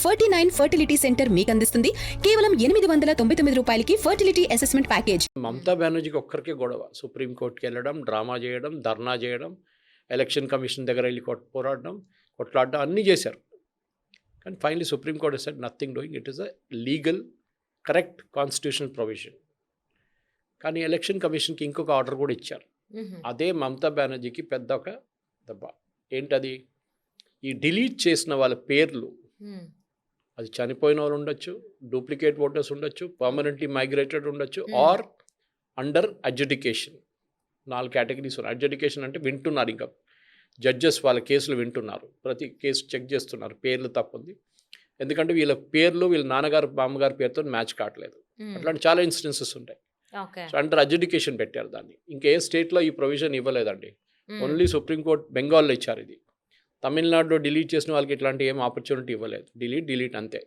49 fertility centre మీకు అందిస్తుంది కేవలం 899 రూపాయలకి ఫర్టిలిటీ అసెస్మెంట్ ప్యాకేజ్. మమతా బెనర్జీకి ఒక్కరికే గొడవ, సుప్రీంకోర్టుకి వెళ్ళడం, డ్రామా చేయడం, ధర్నా చేయడం, ఎలక్షన్ కమిషన్ దగ్గర వెళ్ళి పోరాడడం, కొట్లాడడం అన్నీ చేశారు. కానీ finally supreme court said nothing doing, it is a legal correct constitutional provision. కానీ ఎలక్షన్ కమిషన్కి ఇంకొక ఆర్డర్ కూడా ఇచ్చారు. అదే మమతా బెనర్జీకి పెద్ద ఒక దెబ్బ. ఏంటది? ఈ డిలీట్ చేసిన వాళ్ళ పేర్లు, అది చనిపోయిన వాళ్ళు ఉండొచ్చు, డూప్లికేట్ ఓటర్స్ ఉండొచ్చు, పర్మనెంట్లీ మైగ్రేటెడ్ ఉండొచ్చు, ఆర్ అండర్ అడ్జుడికేషన్. 4 కేటగిరీస్ ఉన్నాయి. అడ్జుడికేషన్ అంటే వింటున్నారు, ఇంకా జడ్జెస్ వాళ్ళ కేసులు వింటున్నారు, ప్రతి కేసు చెక్ చేస్తున్నారు, పేర్లు తప్పుంది, ఎందుకంటే వీళ్ళ పేర్లు వీళ్ళ నాన్నగారు బామ్మగారి పేరుతో మ్యాచ్ కావట్లేదు. అట్లాంటి చాలా ఇన్సిడెన్సెస్ ఉంటాయి. సో అండర్ అడ్జుడికేషన్ పెట్టారు దాన్ని. ఇంకే స్టేట్లో ఈ ప్రొవిజన్ ఇవ్వలేదండి, ఓన్లీ సుప్రీంకోర్టు బెంగాల్లో ఇచ్చారు ఇది. తమిళనాడులో డిలీట్ చేసిన వాళ్ళకి ఇట్లాంటి ఏం ఆపర్చునిటీ ఇవ్వలేదు, డిలీట్ అంతే.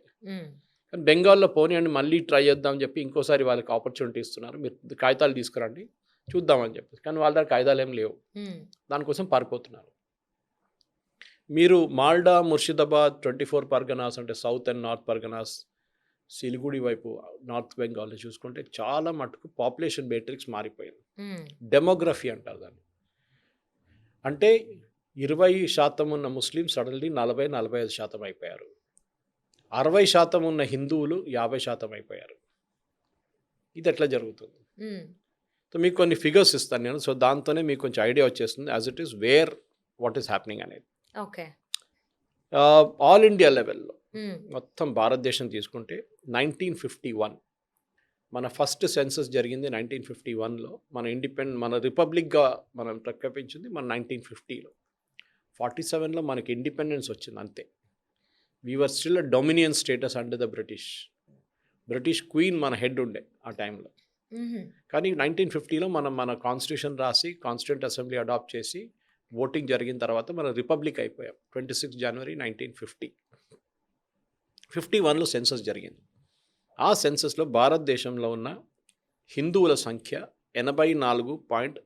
కానీ బెంగాల్లో పోనీ అండి మళ్ళీ ట్రై చేద్దామని చెప్పి ఇంకోసారి వాళ్ళకి ఆపర్చునిటీ ఇస్తున్నారు, మీరు కాగితాలు తీసుకురండి చూద్దామని చెప్పి. కానీ వాళ్ళ దగ్గర కాగితాలు ఏం లేవు, దానికోసం పారిపోతున్నారు. మీరు మాల్డా, ముర్షిదాబాద్, 24 పర్గనాస్ అంటే south and north Parganas, Siliguri వైపు నార్త్ బెంగాల్లో చూసుకుంటే చాలా మటుకు పాపులేషన్ మేట్రిక్స్ మారిపోయింది. డెమోగ్రఫీ అంటారు దాన్ని. అంటే 20% ఉన్న ముస్లిం సడన్లీ 40-45% అయిపోయారు. 60% ఉన్న హిందువులు 50% అయిపోయారు. ఇది ఎట్లా జరుగుతుంది? సో మీకు కొన్ని ఫిగర్స్ ఇస్తాను నేను, సో దాంతోనే మీకు కొంచెం ఐడియా వచ్చేస్తుంది as it is where what is happening అనేది. ఓకే. ఆల్ ఇండియా లెవెల్లో మొత్తం భారతదేశం తీసుకుంటే 1951 మన ఫస్ట్ సెన్సస్ జరిగింది. 1951లో మన రిపబ్లిక్గా మనం ప్రఖ్యాపించింది మన 1950లో. 47లో మనకి ఇండిపెండెన్స్ వచ్చింది అంతే. We are still a dominion status under the British queen మన హెడ్ ఉండే ఆ టైంలో. కానీ 1950లో మన కాన్స్టిట్యూషన్ రాసి కాన్స్టిట్యూంట్ అసెంబ్లీ అడాప్ట్ చేసి ఓటింగ్ జరిగిన తర్వాత మనం రిపబ్లిక్ అయిపోయాం 26 జనవరి 1950. 51లో సెన్సస్ జరిగింది. ఆ సెన్సస్లో భారతదేశంలో ఉన్న హిందువుల సంఖ్య 84.1%,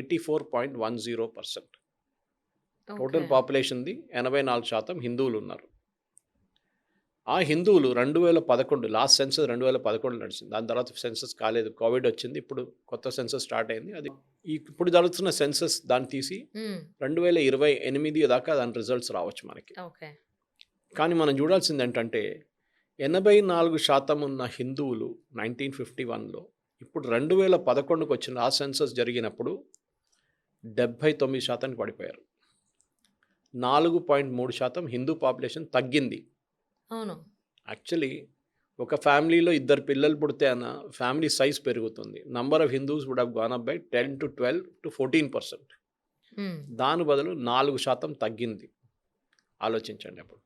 84.10%. టోటల్ పాపులేషన్ది 84% హిందువులు ఉన్నారు. ఆ హిందువులు 2011 లాస్ట్ సెన్సస్ 2011 నడిచింది. దాని తర్వాత సెన్సస్ కాలేదు, కోవిడ్ వచ్చింది, ఇప్పుడు కొత్త సెన్సస్ స్టార్ట్ అయింది. అది ఇప్పుడు జరుగుతున్న సెన్సస్ దాన్ని తీసి 2028 దాకా దాని రిజల్ట్స్ రావచ్చు మనకి. కానీ మనం చూడాల్సింది ఏంటంటే 84% ఉన్న హిందువులు 1951లో ఇప్పుడు 2011కు వచ్చిన ఆ సెన్సస్ జరిగినప్పుడు 79% పడిపోయారు. 4.3% హిందూ పాపులేషన్ తగ్గింది. అవును. యాక్చువల్లీ ఒక ఫ్యామిలీలో 2 పిల్లలు పుడితే అన్న ఫ్యామిలీ సైజ్ పెరుగుతుంది. Number of Hindus would have gone up by 10 to 12 to 14%. దాని బదులు 4% తగ్గింది. ఆలోచించండి అప్పుడు.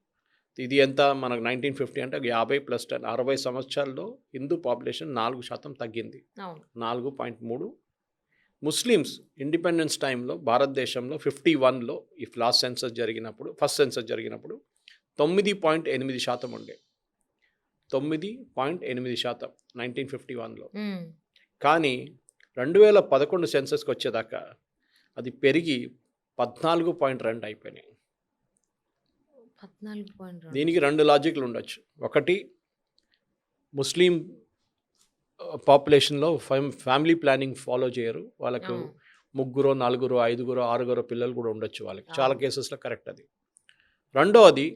ఇది ఎంత మనకు 1950 అంటే 50 + 10 60 సంవత్సరాల్లో హిందూ పాపులేషన్ 4% తగ్గింది. 4.3. ముస్లిమ్స్ ఇండిపెండెన్స్ టైంలో భారతదేశంలో 51లో ఈ ఫస్ట్ సెన్సస్ జరిగినప్పుడు 9.8% ఉండే. 9.8% 1951లో. కానీ 2011 సెన్సస్కి వచ్చేదాకా అది పెరిగి 14.2 అయిపోయినాయి. దీనికి 2 లాజిక్లు ఉండొచ్చు. ఒకటి, ముస్లిం పాపులేషన్లో ఫ్యామిలీ ప్లానింగ్ ఫాలో చేయరు, వాళ్ళకు 3, 4, 5, 6 పిల్లలు కూడా ఉండొచ్చు వాళ్ళకి. చాలా కేసెస్లో కరెక్ట్ అది. రెండవది,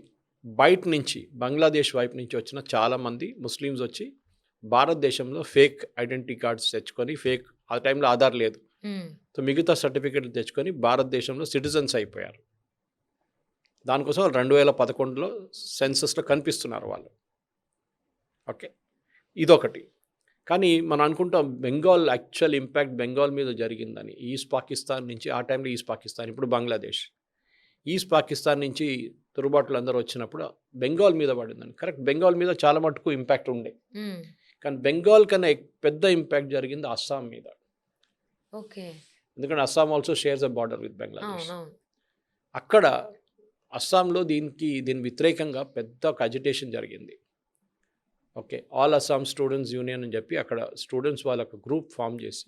బయట నుంచి బంగ్లాదేశ్ వైపు నుంచి వచ్చిన చాలామంది ముస్లిమ్స్ వచ్చి భారతదేశంలో ఫేక్ ఐడెంటిటీ కార్డ్స్ తెచ్చుకొని, ఫేక్ ఆ టైంలో ఆధార్ లేదు, సో మిగతా సర్టిఫికెట్లు తెచ్చుకొని భారతదేశంలో సిటిజన్స్ అయిపోయారు. దానికోసం 2011లో సెన్సస్లో కనిపిస్తున్నారు వాళ్ళు. ఓకే, ఇదొకటి. కానీ మనం అనుకుంటాం బెంగాల్ యాక్చువల్ ఇంపాక్ట్ బెంగాల్ మీద జరిగిందని. ఈస్ట్ పాకిస్తాన్ నుంచి, ఆ టైంలో ఈస్ట్ పాకిస్తాన్, ఇప్పుడు బంగ్లాదేశ్, ఈస్ట్ పాకిస్తాన్ నుంచి తురుబాట్లు అందరూ వచ్చినప్పుడు బెంగాల్ మీద పడిందని. కరెక్ట్, బెంగాల్ మీద చాలా మటుకు ఇంపాక్ట్ ఉండే. కానీ బెంగాల్ కన్నా పెద్ద ఇంపాక్ట్ జరిగింది అస్సాం మీద. ఓకే, ఎందుకంటే Assam also shares a border with Bangladesh. అక్కడ అస్సాంలో దీని వ్యతిరేకంగా పెద్ద ఒక అజిటేషన్ జరిగింది. Okay, all Assam students union అని చెప్పి అక్కడ స్టూడెంట్స్ వాళ్ళ ఒక గ్రూప్ ఫామ్ చేసి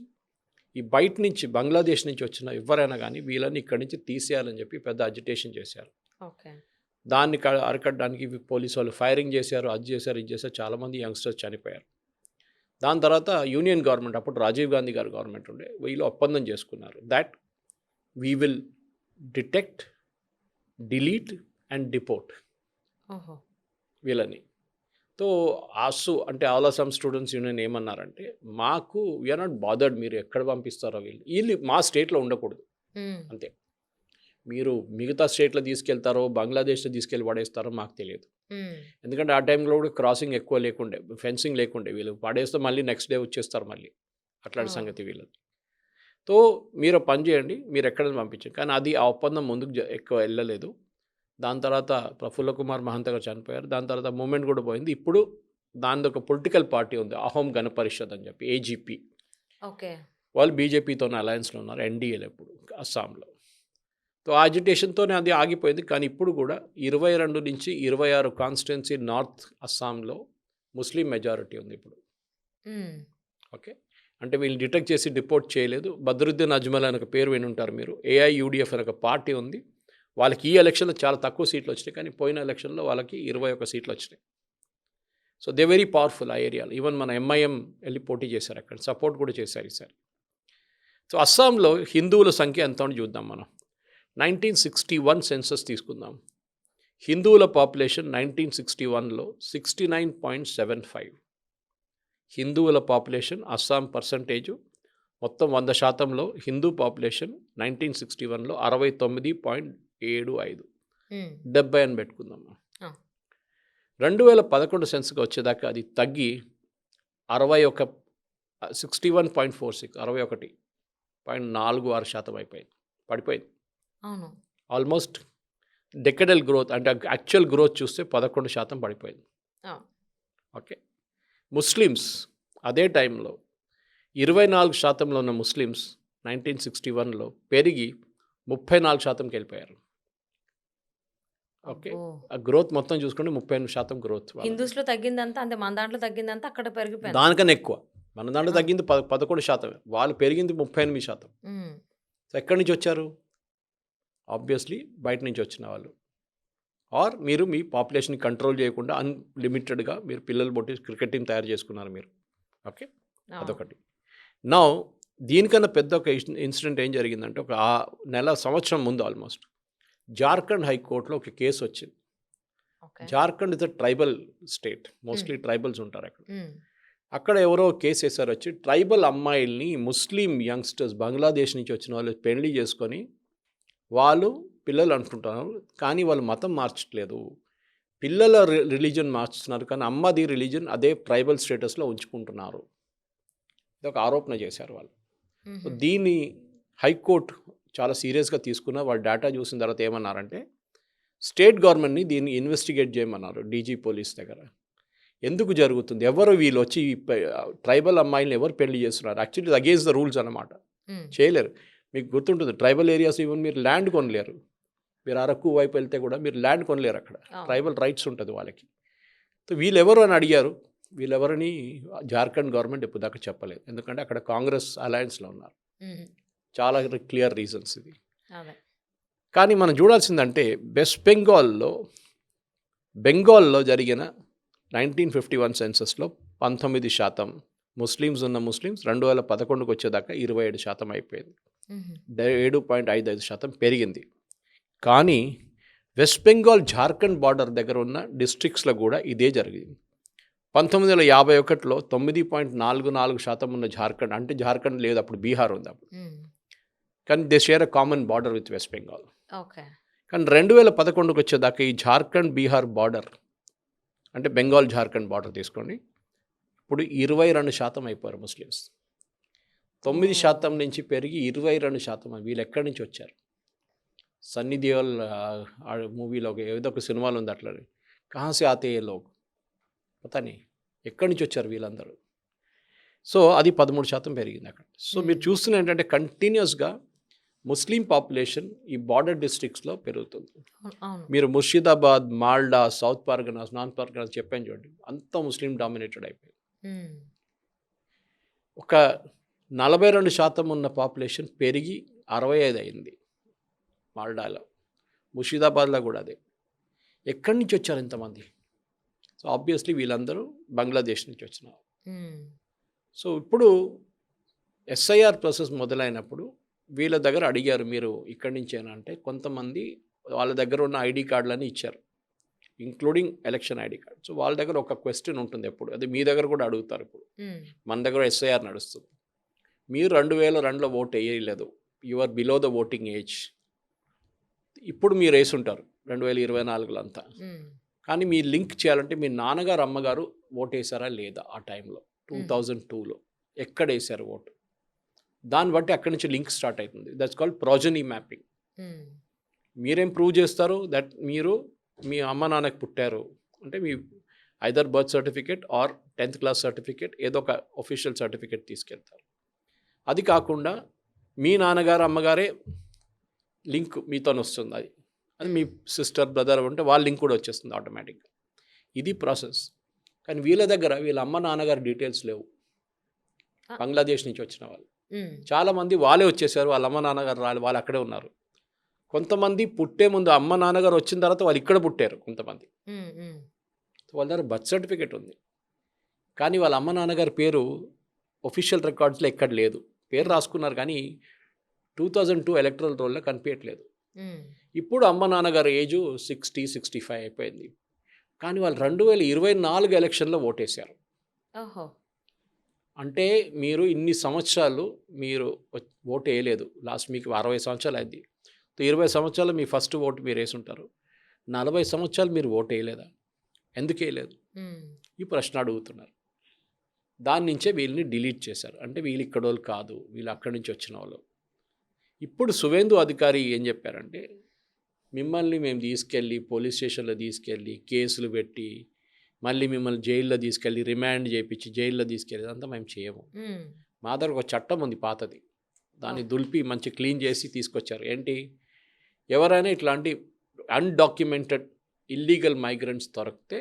ఈ బయట నుంచి బంగ్లాదేశ్ నుంచి వచ్చిన ఎవరైనా కానీ వీళ్ళని ఇక్కడి నుంచి తీసేయాలని చెప్పి పెద్ద అజిటేషన్ చేశారు. ఓకే, దాన్ని అరికట్టడానికి పోలీసు వాళ్ళు ఫైరింగ్ చేశారు, అది చేశారు, ఇది చేశారు, చాలామంది యంగ్స్టర్స్ చనిపోయారు. దాని తర్వాత యూనియన్ గవర్నమెంట్, అప్పుడు రాజీవ్ గాంధీ గారు గవర్నమెంట్ ఉండే, వీళ్ళు ఒప్పందం చేసుకున్నారు that we will detect, delete and deport ఓహో! వీళ్ళని. సో అంటే ఆల్ అస్సాం స్టూడెంట్స్ యూనియన్ ఏమన్నారంటే, మాకు వీఆర్ నాట్ బాదర్డ్ మీరు ఎక్కడ పంపిస్తారో వీళ్ళు మా స్టేట్లో ఉండకూడదు హ్మ్. అంతే. మీరు మిగతా స్టేట్లో తీసుకెళ్తారో బంగ్లాదేశ్లో తీసుకెళ్ళి పడేస్తారో మాకు తెలియదు. హ్మ్. ఎందుకంటే ఎందుకంటే ఆ టైంలో కూడా క్రాసింగ్ ఎక్కువ లేకుండే, ఫెన్సింగ్ లేకుండే, వీళ్ళు పడేస్తే మళ్ళీ నెక్స్ట్ డే వచ్చేస్తారు మళ్ళీ, అట్లాంటి ఓహ్! సంగతి వీళ్ళది. సో మీరు పని చేయండి, మీరు ఎక్కడైనా పంపించండి. కానీ అది ఆ ఒప్పందం ముందుకు ఎక్కువ వెళ్ళలేదు. దాని తర్వాత ప్రఫుల్ల కుమార్ మహంత గారు చనిపోయారు. దాని తర్వాత మూమెంట్ కూడా పోయింది. ఇప్పుడు దానిది ఒక పొలిటికల్ పార్టీ ఉంది, అహోం గణ పరిషత్ అని చెప్పి, ఏజీపీ. ఓకే. వాళ్ళు బీజేపీతోనే అలయన్స్లో ఉన్నారు, ఎన్డీఏలో ఇప్పుడు అస్సాంలో. సో ఆ అజిటేషన్తోనే అది ఆగిపోయింది. కానీ ఇప్పుడు కూడా 22 నుంచి 26 కాన్స్టిట్యున్సీ నార్త్ అస్సాంలో ముస్లిం మెజారిటీ ఉంది ఇప్పుడు. హ్మ్. ఓకే, అంటే వీళ్ళు డిటెక్ట్ చేసి డిపోర్ట్ చేయలేదు. బద్రుద్దీన్ అజ్మల్ అనే ఒక పేరు విని ఉంటారు మీరు. ఏఐయుడిఎఫ్ అనే ఒక పార్టీ ఉంది. వాళ్ళకి ఈ ఎలక్షన్లో చాలా తక్కువ సీట్లు వచ్చినాయి, కానీ పోయిన ఎలక్షన్లో వాళ్ళకి 21 సీట్లు వచ్చినాయి. సో దే వెరీ పవర్ఫుల్ ఆ ఏరియాలో. ఈవెన్ మన ఎంఐఎం వెళ్ళి పోటీ చేశారు, అక్కడ సపోర్ట్ కూడా చేశారు ఈసారి. సో అస్సాంలో హిందువుల సంఖ్య ఎంత అని చూద్దాం మనం. 1961 సెన్సస్ తీసుకుందాం. హిందువుల పాపులేషన్ 1961లో 69.75. హిందువుల పాపులేషన్ అస్సాం పర్సంటేజు మొత్తం 100%లో హిందూ పాపులేషన్ 1961లో 69.75, హ్మ్. 70 అని పెట్టుకుందాం. ఆ! 2011 సెన్స్కి వచ్చేదాకా అది తగ్గి 61.46, 61.46% అయిపోయింది, పడిపోయింది. అవును. ఆల్మోస్ట్ డెకెడల్ గ్రోత్, అంటే యాక్చువల్ గ్రోత్ చూస్తే 11% పడిపోయింది. ఆ! ఓకే, ముస్లిమ్స్ అదే టైంలో 24%లో ఉన్న ముస్లిమ్స్ 1961లో పెరిగి 34%కి వెళ్ళిపోయారు. ఓకే, అబ్బో! ఆ గ్రోత్ మొత్తం చూసుకుంటే 38% గ్రోత్. హిందూస్‌లో తగ్గిందంతా అంతే. మన దాంట్లో తగ్గిందంతా అక్కడ పెరిగిపోయింది. దానికన్నా ఎక్కువ. మన దాంట్లో ఆ! తగ్గింది 11%, వాళ్ళు పెరిగింది 38%. హ్మ్. సో ఎక్కడి నుంచి వచ్చారు? ఆబ్వియస్లీ బయట నుంచి వచ్చిన వాళ్ళు. ఆర్ మీరు మీ పాపులేషన్ కంట్రోల్ చేయకుండా అన్లిమిటెడ్గా మీరు పిల్లలు బొట్టి క్రికెట్ టీం తయారు చేసుకున్నారు మీరు. ఓకే, అవును. అదొకటి. నౌ దీనికన్నా పెద్ద ఒక ఇన్సిడెంట్ ఏం జరిగిందంటే, ఒక సంవత్సరం ముందు ఆల్మోస్ట్ జార్ఖండ్ హైకోర్టులో ఒక కేసు వచ్చింది. Okay. Jharkhand is a tribal state, హ్మ్. మోస్ట్లీ ట్రైబల్స్ ఉంటారు అక్కడ. హ్మ్. అక్కడ ఎవరో కేసు వేసారు వచ్చి, ట్రైబల్ అమ్మాయిల్ని ముస్లిం యంగ్స్టర్స్ బంగ్లాదేశ్ నుంచి వచ్చిన వాళ్ళు పెళ్లి చేసుకొని వాళ్ళు పిల్లలు అనుకుంటున్నారు, కానీ వాళ్ళు మతం మార్చట్లేదు, పిల్లల రిలీజన్ మార్చుతున్నారు, కానీ అమ్మది రిలీజన్ అదే ట్రైబల్ స్టేటస్లో ఉంచుకుంటున్నారు. ఇది ఒక ఆరోపణ చేశారు వాళ్ళు. సో హుహు. దీన్ని హైకోర్టు చాలా సీరియస్గా తీసుకున్న, వాళ్ళు డేటా చూసిన తర్వాత ఏమన్నారంటే, స్టేట్ గవర్నమెంట్ని దీన్ని ఇన్వెస్టిగేట్ చేయమన్నారు డీజీ పోలీస్ దగ్గర. ఎందుకు జరుగుతుంది, ఎవరు వీళ్ళు వచ్చి ట్రైబల్ అమ్మాయిలను ఎవరు పెళ్లి చేస్తున్నారు? యాక్చువల్లీ అగేన్స్ట్ ద రూల్స్ అన్నమాట, హ్మ్. చేయలేరు. మీకు గుర్తుంటుంది, ట్రైబల్ ఏరియాస్ ఈవెన్ మీరు ల్యాండ్ కొనలేరు. మీరు అరకు వైపు వెళ్తే కూడా మీరు ల్యాండ్ కొనలేరు, అక్కడ అవును. ట్రైబల్ రైట్స్ ఉంటుంది వాళ్ళకి. సో వీళ్ళెవరు అని అడిగారు. వీళ్ళెవరని జార్ఖండ్ గవర్నమెంట్ ఇప్పుడు దాకా చెప్పలేదు, ఎందుకంటే అక్కడ కాంగ్రెస్ అలయన్స్లో ఉన్నారు. హుహు. చాలా క్లియర్ రీజన్స్ ఇది. అదే. కానీ మనం చూడాల్సిందంటే వెస్ట్ బెంగాల్లో జరిగిన 1951 సెన్సస్లో 19% ముస్లిమ్స్ ఉన్న ముస్లిమ్స్ 2011కి వచ్చేదాకా 27% అయిపోయింది, హుహు. 7.55% పెరిగింది. కానీ వెస్ట్ బెంగాల్ జార్ఖండ్ బార్డర్ దగ్గర ఉన్న డిస్ట్రిక్ట్స్లో కూడా ఇదే జరిగింది. 1951లో 9.44% ఉన్న జార్ఖండ్, అంటే జార్ఖండ్ లేదు అప్పుడు, బీహార్ ఉంది అప్పుడు, హ్మ్. కానీ they share a common border with west Bengal. Okay. కానీ 2011కి వచ్చేదాకా ఈ జార్ఖండ్ బీహార్ బార్డర్, అంటే బెంగాల్ జార్ఖండ్ బార్డర్ తీసుకోండి, ఇప్పుడు 22% అయిపోయారు ముస్లిమ్స్. 9% ఓహ్! నుంచి పెరిగి 22%. వీళ్ళు ఎక్కడి నుంచి వచ్చారు? సన్నీ దేవల్ మూవీలో ఏదో ఒక సినిమాలో ఉంది అట్లా, కహా సే ఆతే ఏ లోగ్, పతా నీ ఎక్కడి నుంచి వచ్చారు వీళ్ళందరూ. సో అది 13% పెరిగింది అక్కడ. సో మీరు హ్మ్. చూస్తున్న ఏంటంటే కంటిన్యూస్గా ముస్లిం పాపులేషన్ ఈ బార్డర్ డిస్ట్రిక్ట్స్లో పెరుగుతుంది. అవును. మీరు ముర్షిదాబాద్, మాల్డా, సౌత్ పర్గనాస్, నార్త్ పర్గనాస్ చెప్పాను చూడండి, అంతా ముస్లిం డామినేటెడ్ అయిపోయింది. హ్మ్. ఒక 42% ఉన్న పాపులేషన్ పెరిగి 65 అయింది మాల్డాలో, ముర్షిదాబాద్లో కూడా అదే. ఎక్కడి నుంచి వచ్చారు ఇంతమంది? సో ఆబ్వియస్లీ వీళ్ళందరూ బంగ్లాదేశ్ నుంచి వచ్చినారు. సో ఇప్పుడు ఎస్ఐఆర్ ప్రాసెస్ మొదలైనప్పుడు వీళ్ళ దగ్గర అడిగారు, మీరు ఇక్కడి నుంచేనా అంటే కొంతమంది వాళ్ళ దగ్గర ఉన్న ఐడి కార్డులని ఇచ్చారు, including election ID card. So వాళ్ళ దగ్గర ఒక క్వశ్చన్ ఉంటుంది ఎప్పుడు, అది మీ దగ్గర కూడా అడుగుతారు. ఇప్పుడు మన దగ్గర ఎస్ఐఆర్ నడుస్తుంది, మీరు 2002లో ఓట్ వేయలేదు, you are below the voting age. ఇప్పుడు మీరు వేసి ఉంటారు 2024లో అంతా, కానీ మీ లింక్ చేయాలంటే మీ నాన్నగారు అమ్మగారు ఓట్ వేసారా లేదా ఆ టైంలో 2002లో ఎక్కడ వేసారు ఓటు, దాన్ని బట్టి అక్కడి నుంచి లింక్ స్టార్ట్ అవుతుంది. That's called progeny mapping. మీరేం ప్రూవ్ చేస్తారు దట్ మీరు మీ అమ్మ నాన్నకి పుట్టారు అంటే మీ either birth certificate or 10th class certificate ఏదో ఒక ఒఫీషియల్ సర్టిఫికేట్ తీసుకెళ్తారు. అది కాకుండా మీ నాన్నగారు అమ్మగారే లింక్ మీతో వస్తుంది, అది మీ సిస్టర్ బ్రదర్ ఉంటే వాళ్ళ లింక్ కూడా వచ్చేస్తుంది ఆటోమేటిక్గా. ఇది ప్రాసెస్. కానీ వీళ్ళ దగ్గర వీళ్ళ అమ్మ నాన్నగారి డీటెయిల్స్ లేవు. బంగ్లాదేశ్ నుంచి వచ్చిన వాళ్ళు చాలామంది వాళ్ళే వచ్చేసారు, వాళ్ళ అమ్మ నాన్నగారు రాలి వాళ్ళు అక్కడే ఉన్నారు. కొంతమంది పుట్టే ముందు అమ్మ నాన్నగారు వచ్చిన తర్వాత వాళ్ళు ఇక్కడ పుట్టారు. కొంతమంది వాళ్ళ దగ్గర బర్త్ సర్టిఫికేట్ ఉంది, కానీ వాళ్ళ అమ్మ నాన్నగారి పేరు ఒఫీషియల్ రికార్డ్స్లో ఎక్కడ లేదు. పేరు రాసుకున్నారు కానీ 2002 ఎలక్ట్రల్ రోల్లో కనిపించట్లేదు. ఇప్పుడు అమ్మ నాన్నగారు ఏజు 60-65 అయిపోయింది, కానీ వాళ్ళు 2024 ఎలక్షన్లో ఓటేశారు. అంటే మీరు ఇన్ని సంవత్సరాలు మీరు ఓటు వేయలేదు. లాస్ట్ మీకు 60 సంవత్సరాలు అయింది, 20 సంవత్సరాలు మీ ఫస్ట్ ఓటు మీరు వేసి ఉంటారు. 40 సంవత్సరాలు మీరు ఓటు వేయలేదా? ఎందుకు వేయలేదు? ఈ ప్రశ్న అడుగుతున్నారు. దాని నుంచే వీళ్ళని డిలీట్ చేశారు. అంటే వీళ్ళు ఇక్కడ వాళ్ళు కాదు, వీళ్ళు అక్కడి నుంచి వచ్చిన వాళ్ళు. ఇప్పుడు సువేందు అధికారి ఏం చెప్పారంటే, మిమ్మల్ని మేము తీసుకెళ్ళి పోలీస్ స్టేషన్లో తీసుకెళ్ళి కేసులు పెట్టి మళ్ళీ మిమ్మల్ని జైల్లో తీసుకెళ్ళి రిమాండ్ చేయించి జైల్లో తీసుకెళ్ళి అంతా మేము చేయము. మా దగ్గర ఒక చట్టం ఉంది పాతది, దాన్ని దులిపి మంచి క్లీన్ చేసి తీసుకొచ్చారు. ఏంటి, ఎవరైనా ఇట్లాంటి అన్డాక్యుమెంటెడ్ ఇల్లీగల్ మైగ్రెంట్స్ దొరికితే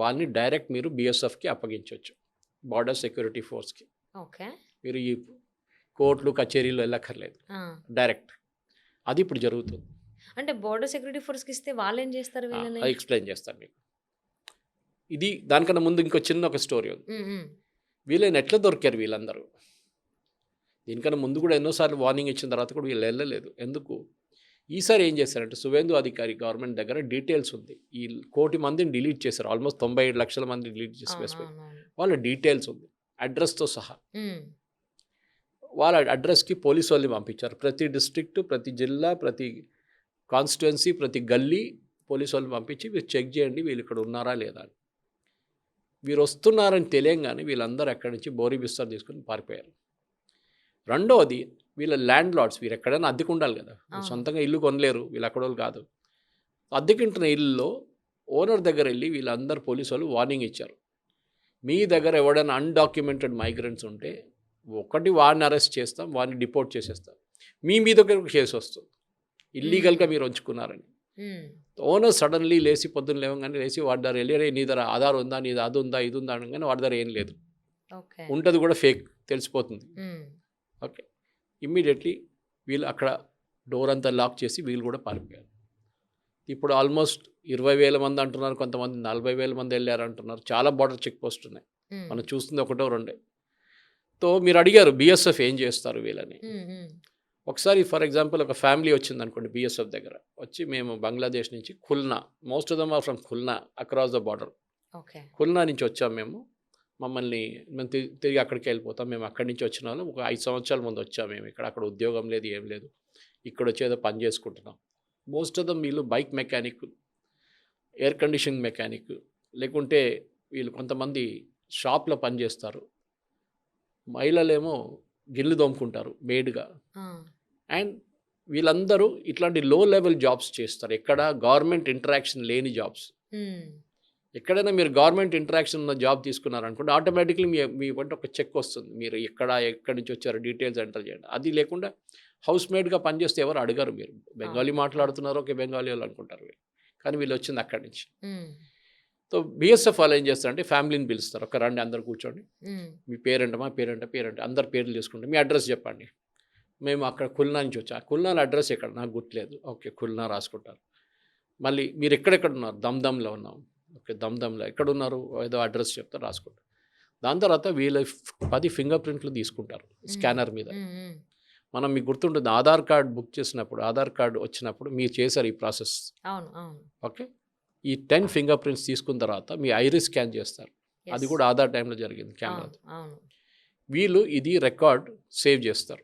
వాళ్ళని డైరెక్ట్ మీరు బిఎస్ఎఫ్కి అప్పగించవచ్చు, బార్డర్ సెక్యూరిటీ ఫోర్స్కి. మీరు ఈ కోర్టులు కచేరీలు వెళ్ళక్కర్లేదు, డైరెక్ట్. అది ఇప్పుడు జరుగుతుంది. అంటే బోర్డర్ సెక్యూరిటీ ఫోర్స్కి ఇస్తే వాళ్ళు ఏం చేస్తారు? ఎక్స్ప్లెయిన్ చేస్తాను మీకు. ఇది దానికన్నా ముందు ఇంకో చిన్న ఒక స్టోరీ ఉంది. వీళ్ళని ఎట్లా దొరికారు వీళ్ళందరూ? దీనికన్నా ముందు కూడా ఎన్నోసార్లు వార్నింగ్ ఇచ్చిన తర్వాత కూడా వీళ్ళు వెళ్ళలేదు. ఎందుకు? ఈసారి ఏం చేశారంటే సువేందు అధికారి గవర్నమెంట్ దగ్గర డీటెయిల్స్ ఉంది. ఈ 1 కోటి మందిని డిలీట్ చేశారు, ఆల్మోస్ట్ 97 లక్షల మంది డిలీట్ చేసి వేసిపోయి వాళ్ళ డీటెయిల్స్ ఉంది అడ్రస్తో సహా. వాళ్ళ అడ్రస్కి పోలీసు వాళ్ళని పంపించారు. ప్రతి డిస్ట్రిక్ట్, ప్రతి జిల్లా, ప్రతి కాన్స్టిట్యుయెన్సీ, ప్రతి గల్లీ పోలీసు వాళ్ళని పంపించి మీరు చెక్ చేయండి వీళ్ళు ఇక్కడ ఉన్నారా లేదా అని. వీరు వస్తున్నారని తెలియంగానే వీళ్ళందరూ ఎక్కడి నుంచి బోరీ బిస్తర్ తీసుకుని పారిపోయారు. రెండవది, వీళ్ళ ల్యాండ్ లార్డ్స్, వీరు ఎక్కడైనా అద్దెకు ఉండాలి కదా, సొంతంగా ఇల్లు కొనలేరు, వీళ్ళు అక్కడ వాళ్ళు కాదు. అద్దెకింటున్న ఇల్లులో ఓనర్ దగ్గర వెళ్ళి వీళ్ళందరూ పోలీసు వాళ్ళు వార్నింగ్ ఇచ్చారు, మీ దగ్గర ఎవడైనా అన్డాక్యుమెంటెడ్ మైగ్రెంట్స్ ఉంటే ఒకటి వాడిని అరెస్ట్ చేస్తాం, వాడిని డిపోర్ట్ చేసేస్తాం, మీ మీద ఒక కేసు వస్తుంది ఇల్లీగల్గా మీరు ఉంచుకున్నారని. ఓనర్ సడన్లీ లేచి పొద్దున్న లేవగానే లేచి వాడి దగ్గర వెళ్ళి నీ దగ్గర ఆధార్ ఉందా, నీ అది ఉందా, ఇది ఉందా అనగానే వాడి దగ్గర ఏం లేదు, ఉంటుంది కూడా ఫేక్ తెలిసిపోతుంది. ఓకే, ఇమ్మీడియట్లీ వీళ్ళు అక్కడ డోర్ అంతా లాక్ చేసి వీళ్ళు కూడా పారిపోయారు. ఇప్పుడు ఆల్మోస్ట్ 20,000 మంది అంటున్నారు, కొంతమంది 40,000 మంది వెళ్ళారు అంటున్నారు. చాలా బార్డర్ చెక్ పోస్ట్ ఉన్నాయి, మనం చూస్తుంది 1-2. తో మీరు అడిగారు బిఎస్ఎఫ్ ఏం చేస్తారు వీళ్ళని. ఒకసారి ఫర్ ఎగ్జాంపుల్ ఒక ఫ్యామిలీ వచ్చింది అనుకోండి బిఎస్ఎఫ్ దగ్గర వచ్చి, మేము బంగ్లాదేశ్ నుంచి Khulna, most of them are from Khulna across the border, Khulna నుంచి వచ్చాం మేము, మమ్మల్ని మేము తిరిగి అక్కడికి వెళ్ళిపోతాం, మేము అక్కడి నుంచి వచ్చిన వాళ్ళం, ఒక 5 సంవత్సరాల ముందు వచ్చాము మేము, అక్కడ ఉద్యోగం లేదు ఏం లేదు, ఇక్కడ వచ్చేదో పని చేసుకుంటున్నాం. మోస్ట్ ఆఫ్ దమ్ వీళ్ళు bike mechanic, air conditioning mechanic, లేకుంటే వీళ్ళు కొంతమంది షాప్లో పనిచేస్తారు, మహిళలేమో గిల్లు దోముకుంటారు మేడ్గా. అండ్ వీళ్ళందరూ ఇట్లాంటి లో లెవెల్ జాబ్స్ చేస్తారు, ఎక్కడ గవర్నమెంట్ ఇంటరాక్షన్ లేని జాబ్స్. ఎక్కడైనా మీరు గవర్నమెంట్ ఇంటరాక్షన్ ఉన్న జాబ్ తీసుకున్నారనుకోండి, ఆటోమేటిక్లీ మీ వంటి ఒక చెక్ వస్తుంది, మీరు ఎక్కడి నుంచి వచ్చారో డీటెయిల్స్ ఎంటర్ చేయండి. అది లేకుండా హౌస్ మేడ్గా పనిచేస్తే ఎవరు అడగరు, మీరు బెంగాలీ మాట్లాడుతున్నారో ఓకే బెంగాలీ వాళ్ళు అనుకుంటారు, కానీ వీళ్ళు వచ్చింది అక్కడి నుంచి. సో బిఎస్ఎఫ్ వాళ్ళు ఏం చేస్తారంటే ఫ్యామిలీని పిలుస్తారు, ఒక రండి అందరు కూర్చోండి, మీ పేరెంటమా, పేరెంట్ అందరు పేర్లు చేసుకుంటారు, మీ అడ్రస్ చెప్పండి, మేము అక్కడ ఖుల్నా నుంచి వచ్చా, ఖుల్నాలో అడ్రస్ ఎక్కడ నాకు గుర్తులేదు, ఓకే ఖుల్నా రాసుకుంటారు. మళ్ళీ మీరు ఎక్కడెక్కడ ఉన్నారు, దమ్దమ్లో ఉన్నాం, ఓకే దమ్దమ్లో ఎక్కడున్నారు ఏదో అడ్రస్ చెప్తే రాసుకుంటారు. దాని తర్వాత వీళ్ళ 10 ఫింగర్ ప్రింట్లు తీసుకుంటారు స్కానర్ మీద. మనం మీకు గుర్తుంటుంది ఆధార్ కార్డ్ బుక్ చేసినప్పుడు, ఆధార్ కార్డు వచ్చినప్పుడు మీరు చేశారు ఈ ప్రాసెస్. అవును అవును ఓకే, ఈ 10 ఫింగర్ ప్రింట్స్ తీసుకున్న తర్వాత మీ ఐరిస్ స్కాన్ చేస్తారు. అది కూడా ఆధార్ టైంలో జరిగింది కెమెరా. అవును వీళ్ళు ఇది రికార్డ్ సేవ్ చేస్తారు.